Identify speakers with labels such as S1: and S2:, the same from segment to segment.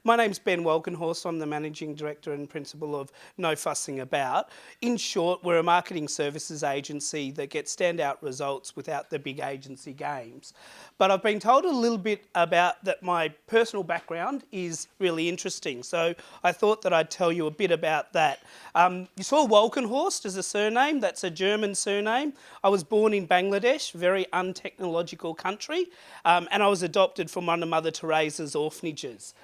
S1: My name's Ben Walkenhorst. I'm the Managing Director and Principal of No Fussing About. In short, we're a marketing services agency that gets standout results without the big agency games. But I've been told a little bit about that my personal background is really interesting, so I thought that I'd tell you a bit about that. You saw Walkenhorst as a surname. That's a German surname. I was born in Bangladesh, very untechnological country, and I was adopted from one of Mother Teresa's orphanages.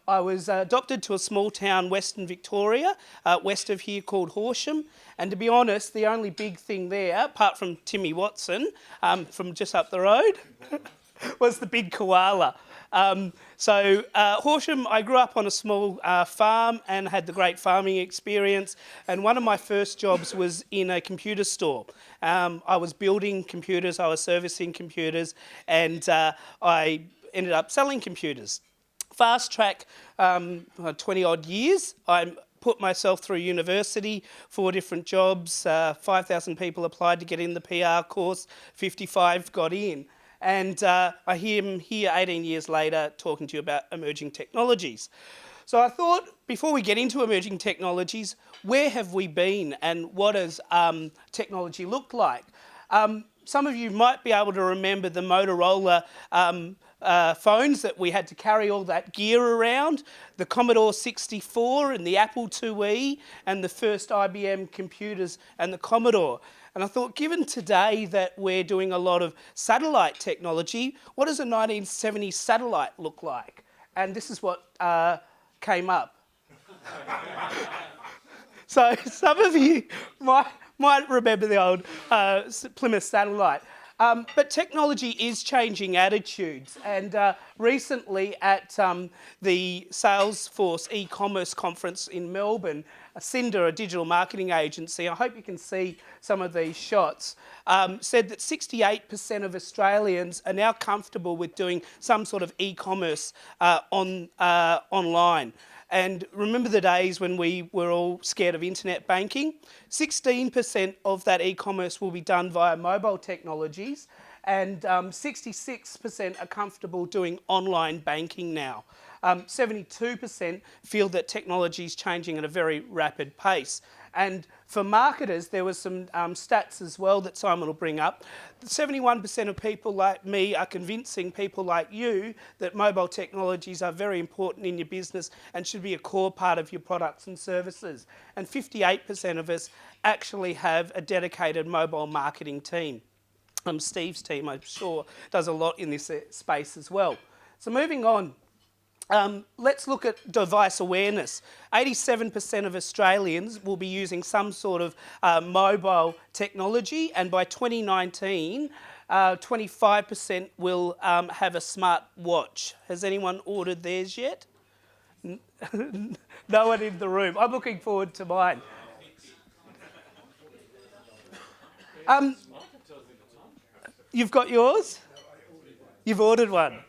S1: I was adopted to a small town, Western Victoria, west of here, called Horsham. And to be honest, the only big thing there, apart from Timmy Watson, from just up the road, was the big koala. Horsham, I grew up on a small farm and had the great farming experience. And one of my first jobs was in a computer store. I was building computers, I was servicing computers, and I ended up selling computers. Fast track 20 odd years. I put myself through university, 4 different jobs, 5,000 people applied to get in the PR course, 55 got in. And I am here 18 years later talking to you about emerging technologies. So I thought, before we get into emerging technologies, where have we been and what does technology look like? Some of you might be able to remember the Motorola phones that we had to carry all that gear around, the Commodore 64 and the Apple IIe and the first IBM computers and the Commodore. And I thought, given today that we're doing a lot of satellite technology, what does a 1970s satellite look like? And this is what came up. So some of you might remember the old Plymouth satellite. But technology is changing attitudes, and recently at the Salesforce e-commerce conference in Melbourne, Cinder, a digital marketing agency, I hope you can see some of these shots, said that 68% of Australians are now comfortable with doing some sort of e-commerce online. And remember the days when we were all scared of internet banking? 16% of that e-commerce will be done via mobile technologies, and 66% are comfortable doing online banking now. 72% feel that technology is changing at a very rapid pace. And for marketers, there were some stats as well that Simon will bring up. 71% of people like me are convincing people like you that mobile technologies are very important in your business and should be a core part of your products and services. And 58% of us actually have a dedicated mobile marketing team. Steve's team, I'm sure, does a lot in this space as well. So moving on. Let's look at device awareness. 87% of Australians will be using some sort of mobile technology, and by 2019, 25% will have a smart watch. Has anyone ordered theirs yet? No one in the room. I'm looking forward to mine. You've got yours? You've ordered one.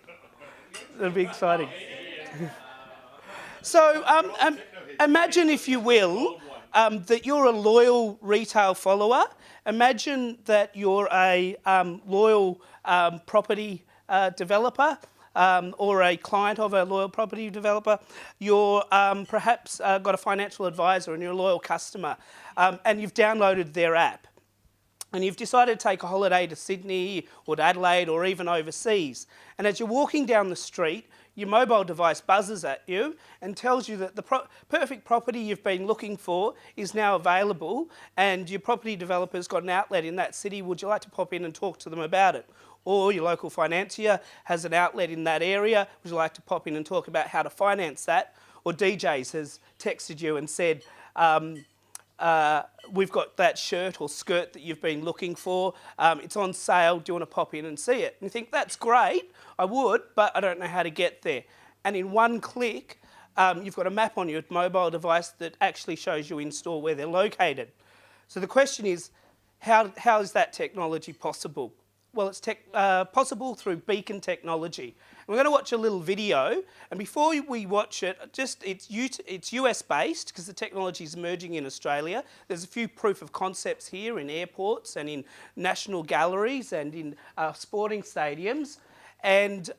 S1: That'll be exciting. So imagine, if you will, that you're a loyal retail follower. Imagine that you're a loyal property developer or a client of a loyal property developer. You're perhaps got a financial advisor and you're a loyal customer, and you've downloaded their app. And you've decided to take a holiday to Sydney or to Adelaide or even overseas. And as you're walking down the street, your mobile device buzzes at you and tells you that the perfect property you've been looking for is now available, and your property developer's got an outlet in that city. Would you like to pop in and talk to them about it? Or your local financier has an outlet in that area. Would you like to pop in and talk about how to finance that? Or DJs has texted you and said, we've got that shirt or skirt that you've been looking for. It's on sale. Do you want to pop in and see it? And you think, that's great. I would, but I don't know how to get there. And in one click, you've got a map on your mobile device that actually shows you in store where they're located. So the question is, how is that technology possible? Well, it's possible through beacon technology. And we're going to watch a little video, and before we watch it, it's US based because the technology is emerging in Australia. There's a few proof of concepts here in airports and in national galleries and in sporting stadiums. And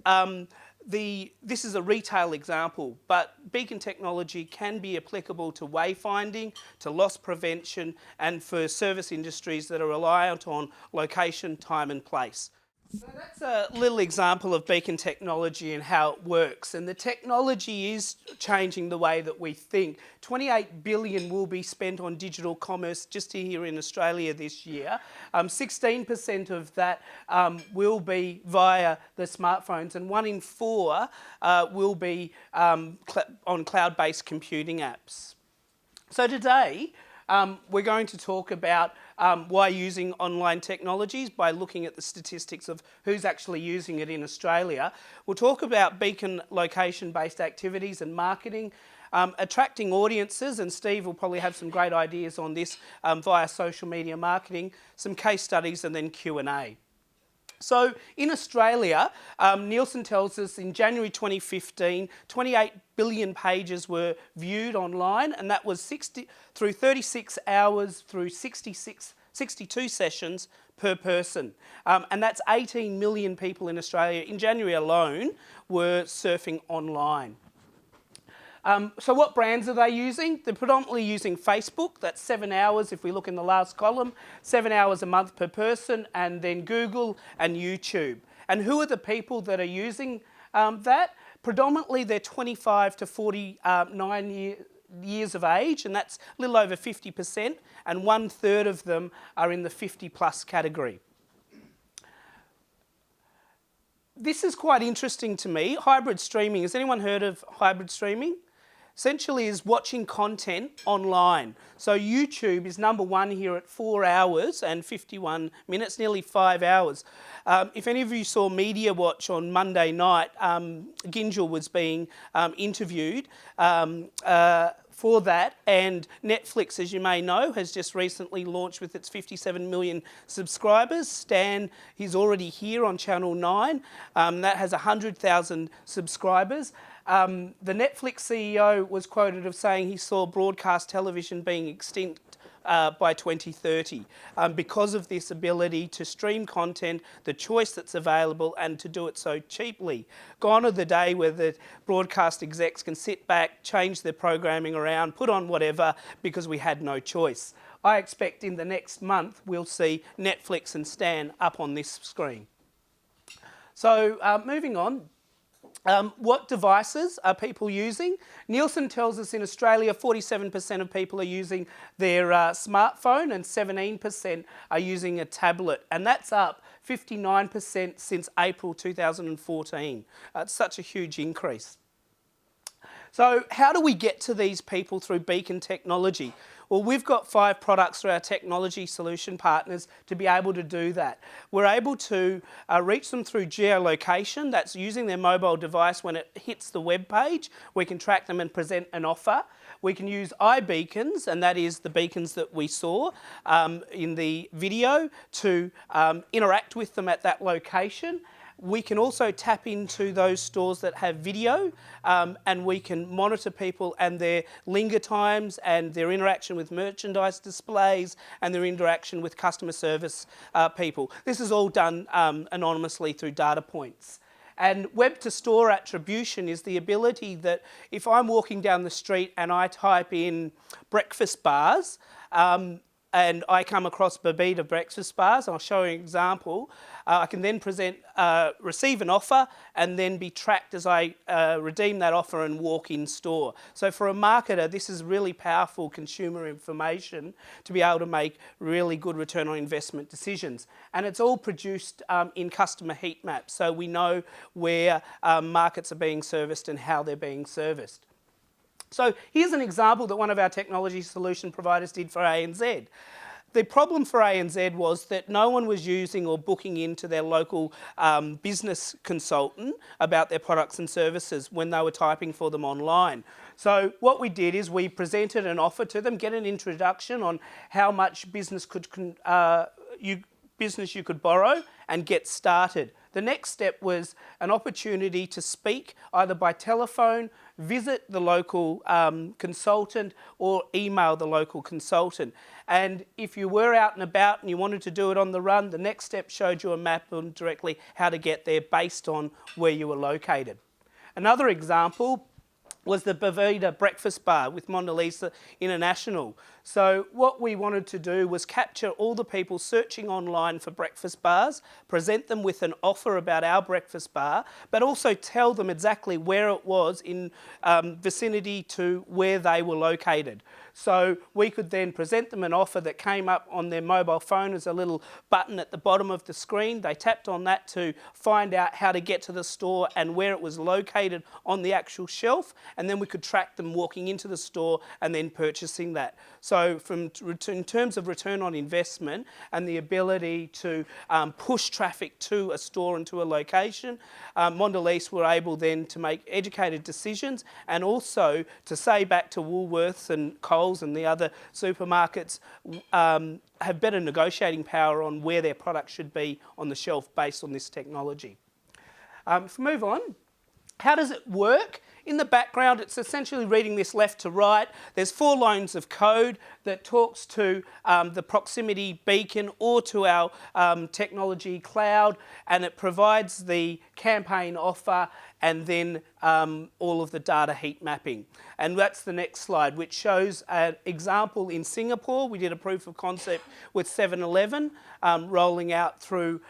S1: this is a retail example, but beacon technology can be applicable to wayfinding, to loss prevention, and for service industries that are reliant on location, time and place. So that's a little example of beacon technology and how it works. And the technology is changing the way that we think. 28 billion will be spent on digital commerce just here in Australia this year. 16% of that will be via the smartphones, and 1 in 4 will be on cloud-based computing apps. So today, we're going to talk about why using online technologies by looking at the statistics of who's actually using it in Australia. We'll talk about beacon location-based activities and marketing, attracting audiences, and Steve will probably have some great ideas on this via social media marketing, some case studies, and then Q&A. So in Australia, Nielsen tells us in January 2015, 28 billion pages were viewed online, and that was 36 hours through 62 sessions per person. And that's 18 million people in Australia in January alone were surfing online. So what brands are they using? They're predominantly using Facebook. That's 7 hours if we look in the last column, 7 hours a month per person, and then Google and YouTube. And who are the people that are using that? Predominantly they're 25 to 49 years of age, and that's a little over 50%, and 1/3 of them are in the 50 plus category. This is quite interesting to me. Hybrid streaming. Has anyone heard of hybrid streaming? Essentially is watching content online. So YouTube is number 1 here at 4 hours and 51 minutes, nearly 5 hours. If any of you saw Media Watch on Monday night, Gingell was being interviewed for that, and Netflix, as you may know, has just recently launched with its 57 million subscribers. Stan, he's already here on Channel 9. That has 100,000 subscribers. The Netflix CEO was quoted of saying he saw broadcast television being extinct by 2030 because of this ability to stream content, the choice that's available, and to do it so cheaply. Gone are the day where the broadcast execs can sit back, change their programming around, put on whatever because we had no choice. I expect in the next month we'll see Netflix and Stan up on this screen. So moving on. What devices are people using? Nielsen tells us in Australia 47% of people are using their smartphone and 17% are using a tablet, and that's up 59% since April 2014. It's such a huge increase. So how do we get to these people through beacon technology? Well, we've got 5 products through our technology solution partners to be able to do that. We're able to reach them through geolocation. That's using their mobile device when it hits the web page. We can track them and present an offer. We can use iBeacons, and that is the beacons that we saw in the video, to interact with them at that location. We can also tap into those stores that have video, and we can monitor people and their linger times and their interaction with merchandise displays and their interaction with customer service people. This is all done anonymously through data points. And web to store attribution is the ability that if I'm walking down the street and I type in breakfast bars, and I come across Babita breakfast bars, I'll show you an example. I can then receive an offer and then be tracked as I redeem that offer and walk in store. So for a marketer, this is really powerful consumer information to be able to make really good return on investment decisions. And it's all produced in customer heat maps, so we know where markets are being serviced and how they're being serviced. So here's an example that one of our technology solution providers did for ANZ. The problem for ANZ was that no one was using or booking into their local business consultant about their products and services when they were typing for them online. So what we did is we presented an offer to them, get an introduction on how much business you could borrow and get started. The next step was an opportunity to speak either by telephone, visit the local consultant, or email the local consultant. And if you were out and about and you wanted to do it on the run, the next step showed you a map on directly how to get there based on where you were located. Another example was the Bavida breakfast bar with Mona Lisa International. So what we wanted to do was capture all the people searching online for breakfast bars, present them with an offer about our breakfast bar, but also tell them exactly where it was in vicinity to where they were located. So we could then present them an offer that came up on their mobile phone as a little button at the bottom of the screen. They tapped on that to find out how to get to the store and where it was located on the actual shelf, and then we could track them walking into the store and then purchasing that. So in terms of return on investment and the ability to push traffic to a store and to a location, Mondelez were able then to make educated decisions and also to say back to Woolworths and Coles and the other supermarkets have better negotiating power on where their product should be on the shelf based on this technology. If we move on, how does it work? In the background, it's essentially reading this left to right. There's 4 lines of code that talks to the proximity beacon or to our technology cloud, and it provides the campaign offer and then all of the data heat mapping. And that's the next slide, which shows an example in Singapore. We did a proof of concept with 7-Eleven, rolling out through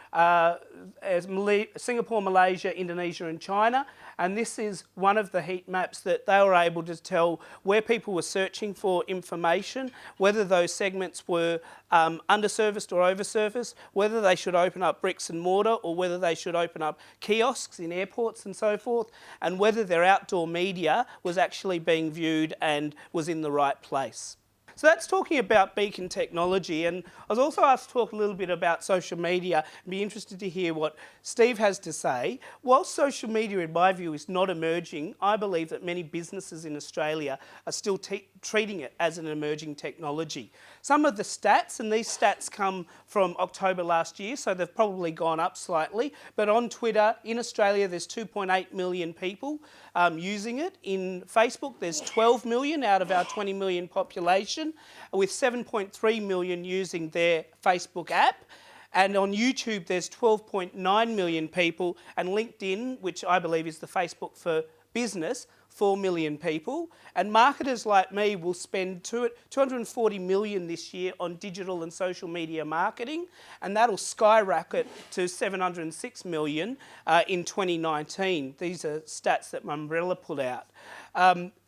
S1: Singapore, Malaysia, Indonesia and China. And this is one of the heat maps that they were able to tell where people were searching for information, whether those segments were underserviced or overserviced, whether they should open up bricks and mortar or whether they should open up kiosks in airports and so forth, and whether their outdoor media was actually being viewed and was in the right place. So that's talking about beacon technology, and I was also asked to talk a little bit about social media and be interested to hear what Steve has to say. While social media, in my view, is not emerging, I believe that many businesses in Australia are still treating it as an emerging technology. Some of the stats, and these stats come from October last year, so they've probably gone up slightly, but on Twitter in Australia there's 2.8 million people using it. In Facebook there's 12 million out of our 20 million population, with 7.3 million using their Facebook app. And on YouTube there's 12.9 million people, and LinkedIn, which I believe is the Facebook for business, 4 million people. And marketers like me will spend 240 million this year on digital and social media marketing, and that'll skyrocket to 706 million in 2019. These are stats that Umbrella put out.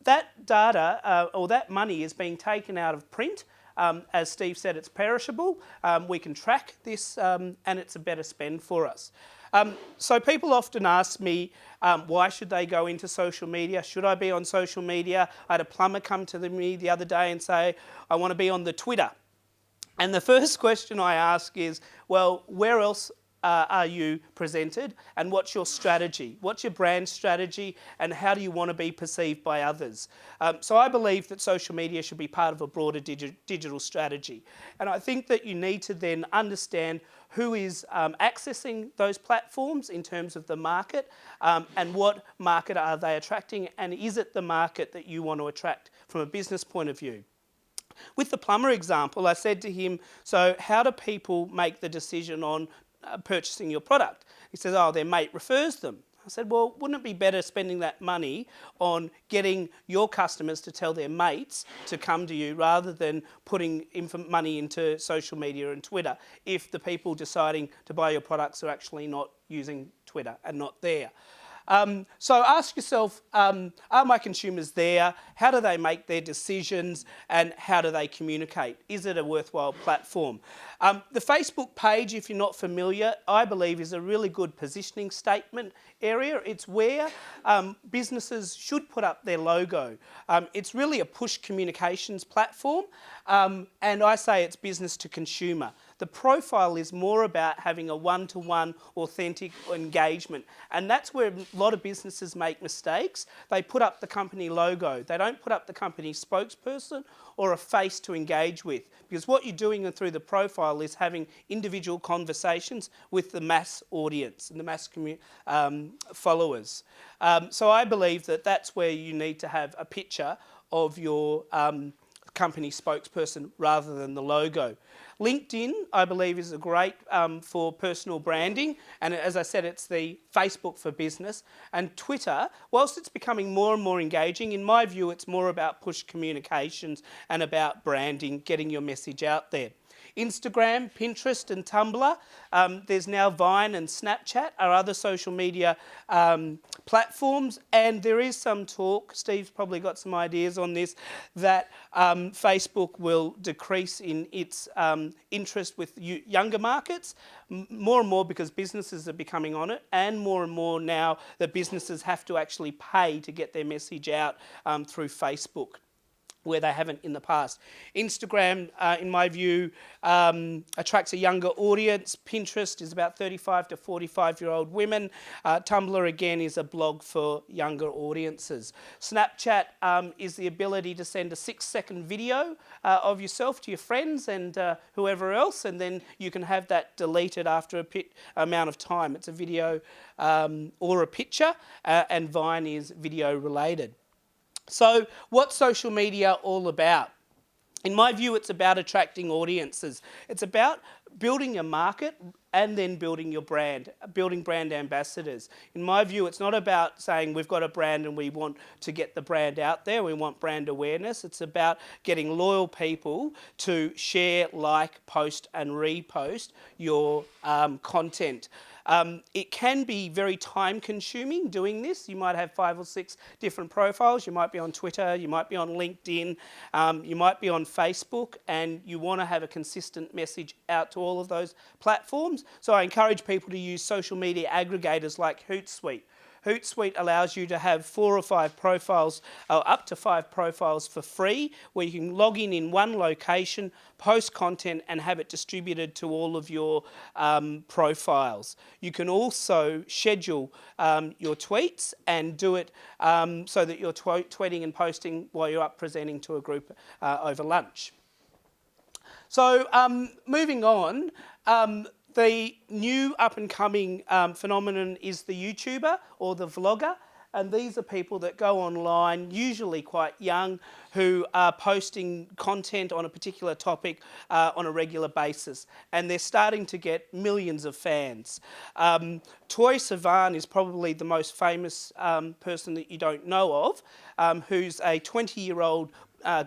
S1: That data, or that money, is being taken out of print. As Steve said, it's perishable. We can track this and it's a better spend for us. So people often ask me, why should they go into social media? Should I be on social media? I had a plumber come to me the other day and say, I want to be on the Twitter. And the first question I ask is, well, where else are you presented, and what's your strategy? What's your brand strategy, and how do you want to be perceived by others? So I believe that social media should be part of a broader digital strategy. And I think that you need to then understand who is accessing those platforms in terms of the market, and what market are they attracting, and is it the market that you want to attract from a business point of view? With the plumber example, I said to him, so how do people make the decision on purchasing your product? He says, oh, their mate refers them. I said, well, wouldn't it be better spending that money on getting your customers to tell their mates to come to you rather than putting money into social media and Twitter if the people deciding to buy your products are actually not using Twitter and not there? So ask yourself, are my consumers there? How do they make their decisions, and how do they communicate? Is it a worthwhile platform? The Facebook page, if you're not familiar, I believe is a really good positioning statement area. It's where businesses should put up their logo. It's really a push communications platform, and I say it's business to consumer. The profile is more about having a one-to-one authentic engagement, and that's where a lot of businesses make mistakes. They put up the company logo. They don't put up the company spokesperson or a face to engage with, because what you're doing through the profile is having individual conversations with the mass audience and the mass followers. So I believe that that's where you need to have a picture of your company spokesperson rather than the logo. LinkedIn, I believe, is a great for personal branding, and as I said, it's the Facebook for business. And Twitter, whilst it's becoming more and more engaging, in my view, it's more about push communications and about branding, getting your message out there. Instagram, Pinterest and Tumblr. There's now Vine and Snapchat are other social media platforms, and there is some talk, Steve's probably got some ideas on this, that Facebook will decrease in its interest with younger markets, more and more because businesses are becoming on it, and more now that businesses have to actually pay to get their message out through Facebook, where they haven't in the past. Instagram, in my view, attracts a younger audience. Pinterest is about 35 to 45-year-old women. Tumblr, again, is a blog for younger audiences. Snapchat is the ability to send a 6-second video of yourself to your friends and whoever else, and then you can have that deleted after a amount of time. It's a video or a picture, and Vine is video related. So what's social media all about? In my view, it's about attracting audiences. It's about building a market and then building your brand, building brand ambassadors. In my view, it's not about saying we've got a brand and we want to get the brand out there, we want brand awareness. It's about getting loyal people to share, like, post and repost your content. It can be very time consuming doing this. You might have 5 or 6 different profiles. You might be on Twitter, you might be on LinkedIn, you might be on Facebook, and you want to have a consistent message out to all of those platforms. So I encourage people to use social media aggregators like Hootsuite. Hootsuite allows you to have 4 or 5 profiles, up to 5 profiles for free, where you can log in one location, post content and have it distributed to all of your profiles. You can also schedule your tweets and do it so that you're tweeting and posting while you're up presenting to a group over lunch. So moving on, the new up-and-coming phenomenon is the YouTuber or the vlogger, and these are people that go online, usually quite young, who are posting content on a particular topic on a regular basis, and they're starting to get millions of fans. Troye Sivan is probably the most famous person that you don't know of, who's a 20-year-old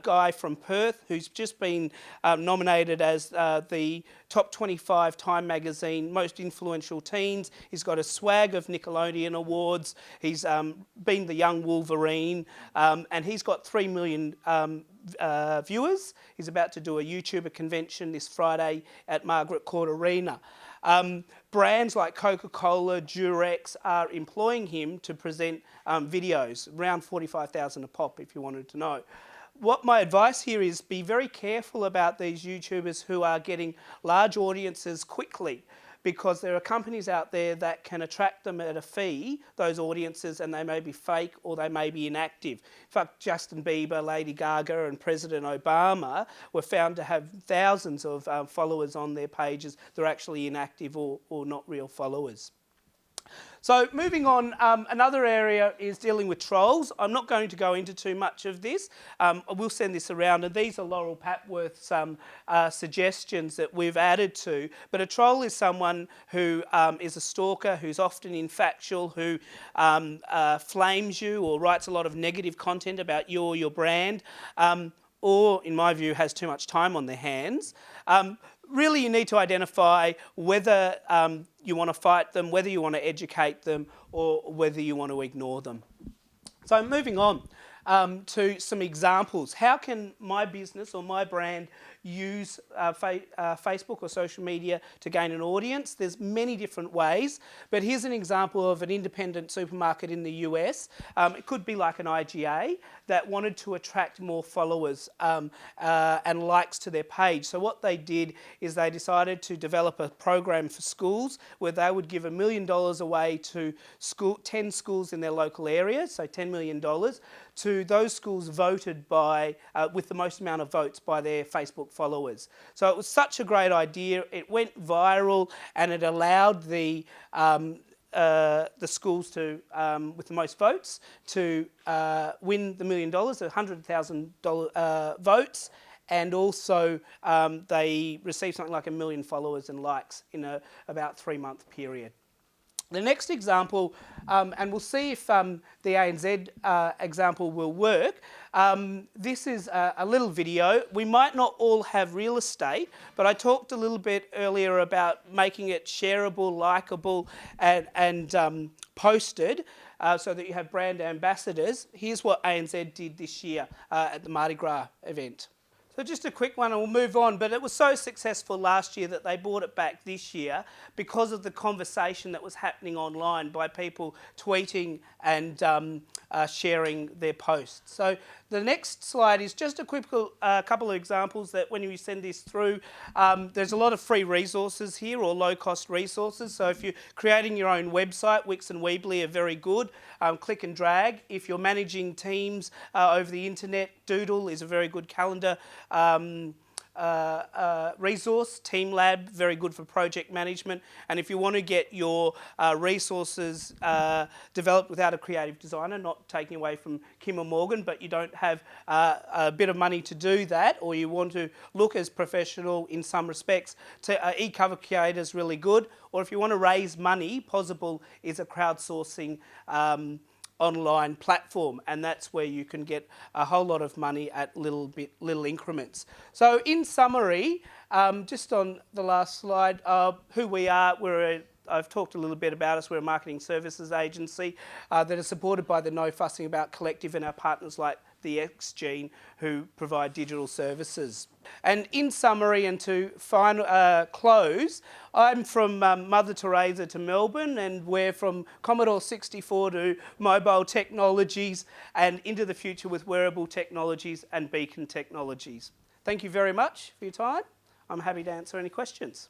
S1: guy from Perth who's just been nominated as the top 25 Time magazine most influential teens. He's got a swag of Nickelodeon awards. He's been the young Wolverine, and he's got 3 million viewers. He's about to do a YouTuber convention this Friday at Margaret Court Arena. Brands like Coca-Cola, Durex are employing him to present videos, around 45,000 a pop if you wanted to know. What my advice here is, be very careful about these YouTubers who are getting large audiences quickly, because there are companies out there that can attract them at a fee, those audiences, and they may be fake or they may be inactive. In fact, Justin Bieber, Lady Gaga and President Obama were found to have thousands of followers on their pages that are actually inactive or not real followers. So moving on, another area is dealing with trolls. I'm not going to go into too much of this. I will send this around, and these are Laurel Papworth's suggestions that we've added to. But a troll is someone who is a stalker, who's often infactual, who flames you or writes a lot of negative content about you or your brand, or, in my view, has too much time on their hands. Really, you need to identify whether you want to fight them, whether you want to educate them, or whether you want to ignore them. So moving on to some examples. How can my business or my brand use Facebook or social media to gain an audience? There's many different ways, but here's an example of an independent supermarket in the US. It could be like an IGA that wanted to attract more followers and likes to their page. So what they did is they decided to develop a program for schools where they would give $1 million away to 10 schools in their local area, so $10 million, to those schools voted by, with the most amount of votes by their Facebook followers. So it was such a great idea. It went viral, and it allowed the schools to, with the most votes, to win the $1 million, $100,000 votes, and also they received something like 1 million followers and likes in a about 3-month period. The next example, and we'll see if the ANZ example will work. This is a little video. We might not all have real estate, but I talked a little bit earlier about making it shareable, likeable, and posted so that you have brand ambassadors. Here's what ANZ did this year at the Mardi Gras event. So just a quick one and we'll move on, but it was so successful last year that they brought it back this year because of the conversation that was happening online by people tweeting and sharing their posts. So the next slide is just a quick couple of examples that when you send this through, there's a lot of free resources here or low-cost resources. So if you're creating your own website, Wix and Weebly are very good. Click and drag. If you're managing teams over the internet, Doodle is a very good calendar resource. TeamLab, very good for project management. And if you want to get your resources developed without a creative designer, not taking away from Kim or Morgan, but you don't have a bit of money to do that, or you want to look as professional in some respects, eCover Creator is really good. Or if you want to raise money, Possible is a crowdsourcing online platform, and that's where you can get a whole lot of money at little increments. So in summary, just on the last slide, who we are, I've talked a little bit about us. We're a marketing services agency that is supported by the No Fussing About Collective and our partners like the X-Gene who provide digital services. And in summary and to close, I'm from Mother Teresa to Melbourne, and we're from Commodore 64 to mobile technologies and into the future with wearable technologies and beacon technologies. Thank you very much for your time. I'm happy to answer any questions.